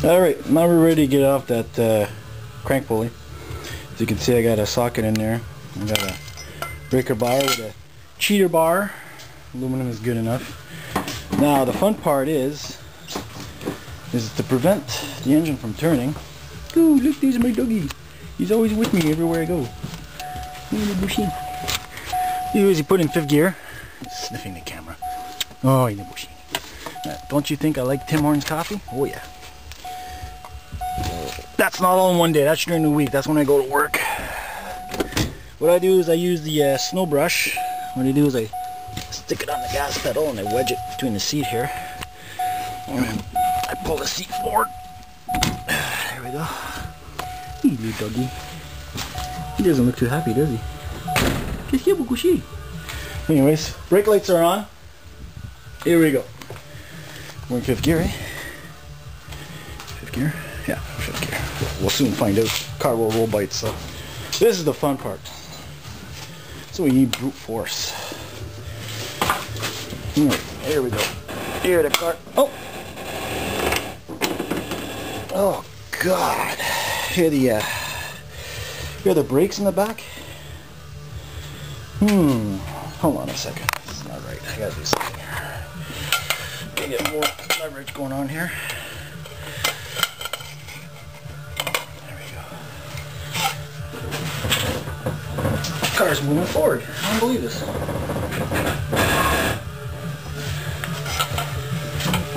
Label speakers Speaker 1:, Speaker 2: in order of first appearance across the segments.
Speaker 1: Alright, now we're ready to get off that crank pulley. As you can see, I got a socket in there. I got a breaker bar with a cheater bar. Aluminum is good enough. Now the fun part is to prevent the engine from turning. Ooh, look, there's my doggy. He's always with me everywhere I go. He put in 5th gear. He's sniffing the camera. Oh, he's a bushy. Don't you think I like Tim Hortons coffee? Oh yeah. That's not all in one day. That's during the week. That's when I go to work. What I do is I use the snow brush. What I do is I stick it on the gas pedal and I wedge it between the seat here. And then I pull the seat forward. There we go. Hey, little doggy. He doesn't look too happy, does he? Anyways, brake lights are on. Here we go. We're in 5th gear, eh? 5th gear? Yeah, 5th gear. We'll soon find out. Car will roll bites, so this is the fun part. So we need brute force. Here we go. Here the car. Oh! Oh God! Hear the brakes in the back? Hold on a second. This is not right. I gotta do something here. Gotta get more leverage going on here. There we go. Car's moving forward. I don't believe this.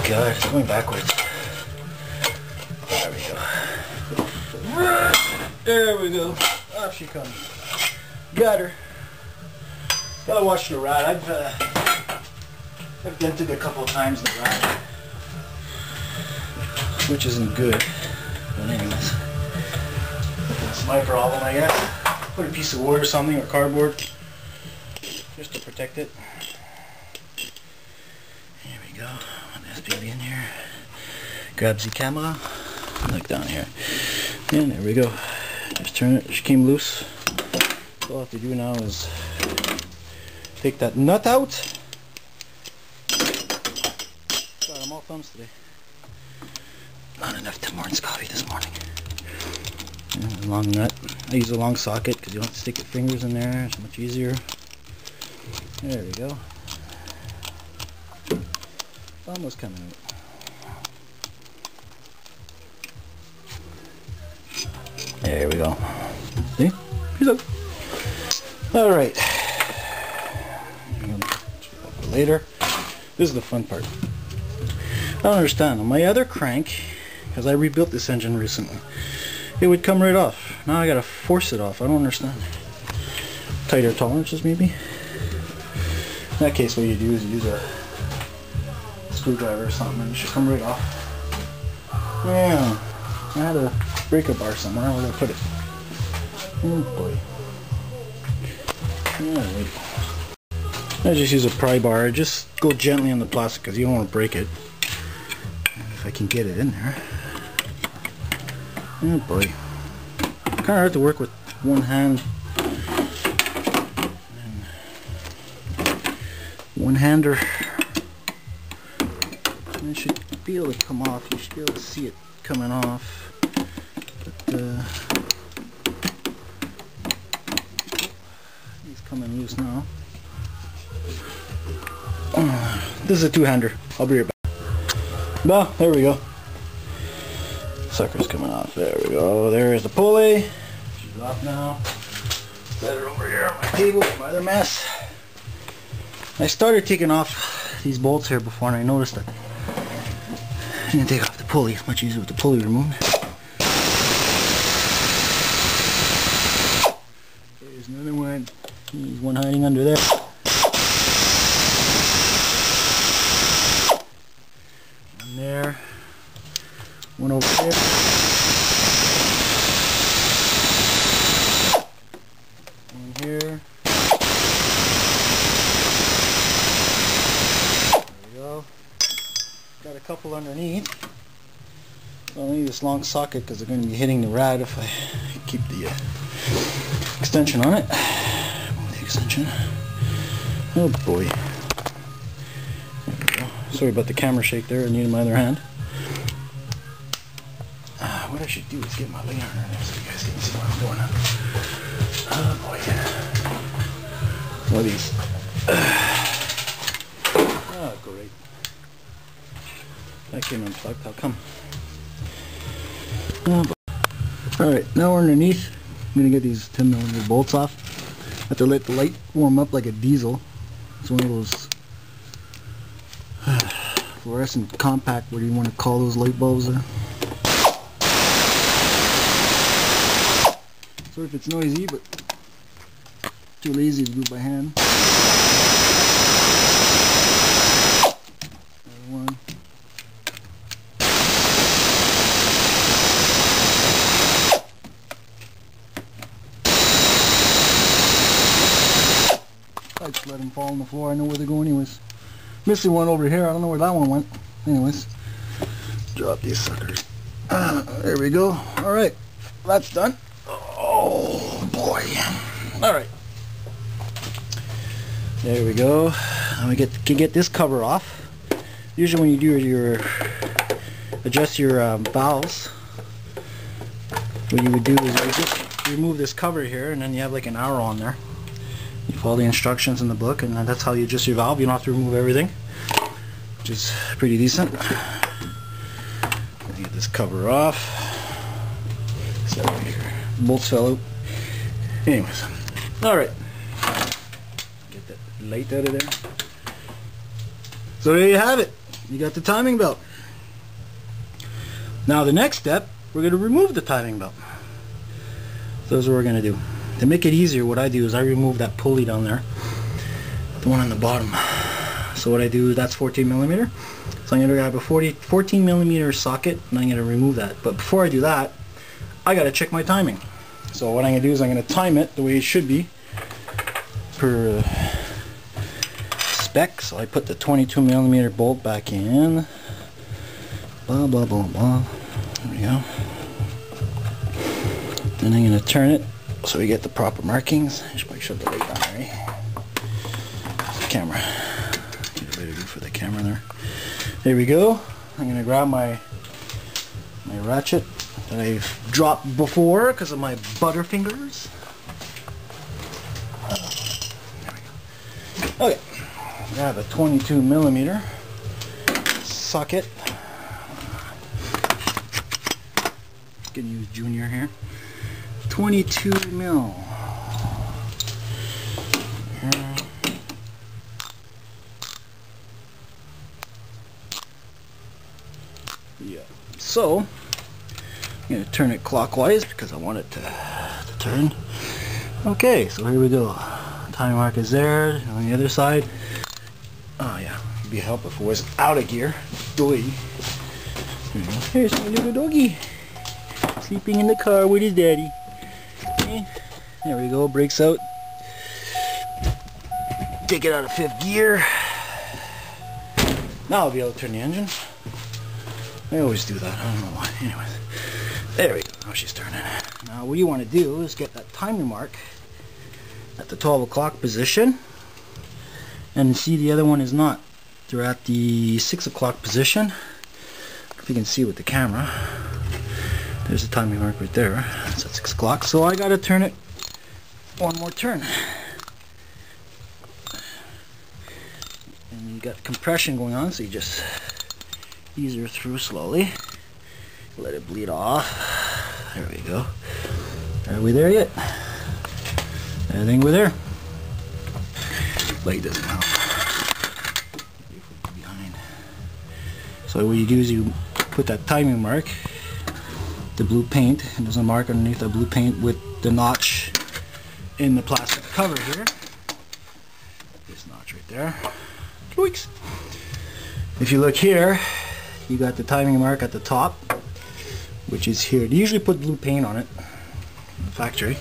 Speaker 1: God, it's going backwards. There we go. There we go. Off she comes. Got her. Gotta watch the rod. I've dented a couple of times the rod, which isn't good. But anyways, that's my problem, I guess. Put a piece of wood or something, or cardboard, just to protect it. Here we go. This beauty in here. Grab the camera. Look down here. And there we go. Just turn it. She came loose. So all I have to do now is take that nut out. God, I'm all thumbs today. Not enough Tim Hortons coffee this morning. And a long nut. I use a long socket because you don't have to stick your fingers in there. It's much easier. There we go. Almost coming out. There we go. See? Here's up. Alright. Later. This is the fun part. I don't understand. On my other crank, because I rebuilt this engine recently, it would come right off. Now I gotta force it off. I don't understand. Tighter tolerances maybe? In that case, what you do is you use a screwdriver or something and it should come right off. Yeah. I had a breaker bar somewhere. Where did I put it? Oh boy. Yeah, wait. I just use a pry bar. Just go gently on the plastic because you don't want to break it. If I can get it in there. Oh boy. Kind of hard to work with one hand. One-hander. And it should be able to come off. You should be able to see it coming off. But he's coming loose now. This is a two-hander. I'll be right back. Well, there we go. Sucker's coming off. There we go. There's the pulley. She's off now. Set her over here on my table for my other mess. I started taking off these bolts here before and I noticed that I didn't take off the pulley. It's much easier with the pulley removed. There's another one. There's one hiding under there. One there. One over there. One here. Got a couple underneath. So I need this long socket because they're going to be hitting the rad if I keep the extension on it. The extension. Oh boy. There we go. Sorry about the camera shake there. I needed my other hand. what I should do is get my light on there so you guys can see what I'm doing. Oh boy. One of these. Oh, great. That came unplugged. How come? Oh, alright, now we're underneath. I'm going to get these 10mm bolts off. I have to let the light warm up like a diesel. It's one of those fluorescent compact, what do you want to call those light bulbs there? Sorry if it's noisy, but too lazy to do it by hand. Another one. I just let them fall on the floor. I know where they go anyways. Missing one over here. I don't know where that one went. Anyways, drop these suckers. There we go. Alright, that's done. Oh boy. Alright. There we go. And we can get this cover off. Usually when you do your adjust your valves, what you would do is you just remove this cover here, and then you have like an arrow on there. You follow the instructions in the book, and that's how you adjust your valve. You don't have to remove everything, which is pretty decent. Get this cover off. So here, bolts fell out. Anyways, all right. Get that light out of there. So there you have it. You got the timing belt. Now the next step, we're going to remove the timing belt. So that's what we're going to do. To make it easier, what I do is I remove that pulley down there, the one on the bottom. So what I do, that's 14mm. So I'm going to grab a 14mm socket, and I'm going to remove that. But before I do that, I got to check my timing. So what I'm going to do is I'm going to time it the way it should be per spec. So I put the 22mm bolt back in. Blah blah blah blah. There we go. Then I'm going to turn it so we get the proper markings. I should probably shut the light on, right? The camera. Get a better view for the camera there. There we go. I'm going to grab my ratchet that I've dropped before because of my butter fingers. There we go. Okay. Grab a 22mm socket. Gonna use Junior here. 22mm. Yeah. So I'm going to turn it clockwise because I want it to turn. Okay, so here we go. Timing mark is there. On the other side. Oh yeah, it'd be helpful if it was out of gear. Doggy. Here's my little doggy. Sleeping in the car with his daddy. There we go, brakes out. Take it out of 5th gear. Now I'll be able to turn the engine. I always do that, I don't know why. Anyways, there we go, now she's turning. Now what you want to do is get that timing mark at the 12 o'clock position. And see, the other one is not. They're at the 6 o'clock position. If you can see with the camera. There's the timing mark right there. It's at 6 o'clock. So I gotta turn it one more turn. And you got compression going on, so you just ease her through slowly. Let it bleed off. There we go. Are we there yet? I think we're there. Light doesn't help. Behind. So what you do is you put that timing mark, the blue paint, and there's a mark underneath the blue paint with the notch in the plastic cover here. This notch right there. Tweaks. If you look here, you got the timing mark at the top, which is here. They usually put blue paint on it in the factory.